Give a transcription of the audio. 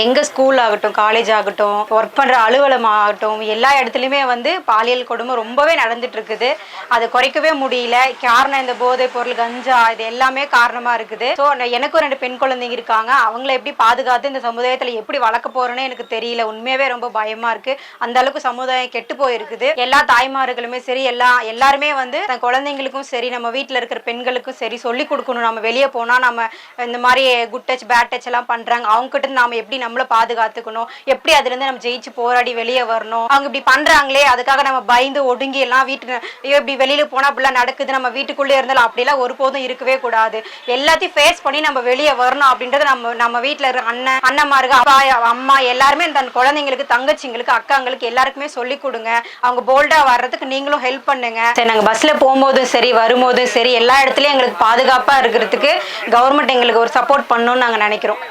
எங்க ஸ்கூல் ஆகட்டும், காலேஜ் ஆகட்டும், ஒர்க் பண்ற அலுவலம் ஆகட்டும், எல்லா இடத்துலயுமே வந்து பாலியல் கொடுமை ரொம்பவே நடந்துட்டு இருக்குது. அதை குறைக்கவே முடியல. காரணம் இந்த போதைப் பொருள், கஞ்சா இது எல்லாமே காரணமா இருக்குது. ஸோ எனக்கும் 2 பெண் குழந்தைங்க இருக்காங்க. அவங்கள எப்படி பாதுகாத்து இந்த சமுதாயத்துல எப்படி வளர்க்க போறேன்னு எனக்கு தெரியல. உண்மையாவே ரொம்ப பயமா இருக்கு. அந்த அளவுக்கு சமுதாயம் கெட்டு போயிருக்குது. எல்லா தாய்மார்களுமே சரி, எல்லாருமே வந்து தன் குழந்தைங்களுக்கும் சரி, நம்ம வீட்டுல இருக்கிற பெண்களுக்கும் சரி சொல்லிக் கொடுக்கணும். நம்ம வெளியே போனா நம்ம இந்த மாதிரி குட் டச், பேட் டச் எல்லாம் பண்றாங்க. அவங்க கிட்ட நாம எப்படி நம்மள பாதுகாத்துக்கணும், எப்படி அதுல இருந்து நம்ம ஜெயிச்சு போராடி வெளியே வரணும். அவங்க இப்படி பண்றாங்களே அதுக்காக நம்ம பயந்து ஒடுங்கி எல்லாம் வீட்டுக்கு இப்படி வெளியில போனா அப்படிலாம் நடக்குது, நம்ம வீட்டுக்குள்ளே இருந்தாலும் அப்படிலாம் ஒருபோதும் இருக்கவே கூடாது. எல்லாத்தையும் ஃபேஸ் பண்ணி நம்ம வெளியே வரணும் அப்படின்றது நம்ம வீட்டுல இருக்கிற அண்ணன்மாருக்கு, அப்பா அம்மா எல்லாருமே தன் குழந்தைங்களுக்கு, தங்கச்சிங்களுக்கு, அக்காங்களுக்கு எல்லாருக்குமே சொல்லி கொடுங்க. அவங்க போல்டா வர்றதுக்கு நீங்களும் ஹெல்ப் பண்ணுங்க. சரி, நாங்க பஸ்ல போகும்போதும் சரி, வரும்போதும் சரி, எல்லா இடத்துலயும் எங்களுக்கு பாதுகாப்பா இருக்கிறதுக்கு கவர்மெண்ட் எங்களுக்கு ஒரு சப்போர்ட் பண்ணணும்னு நாங்க நினைக்கிறோம்.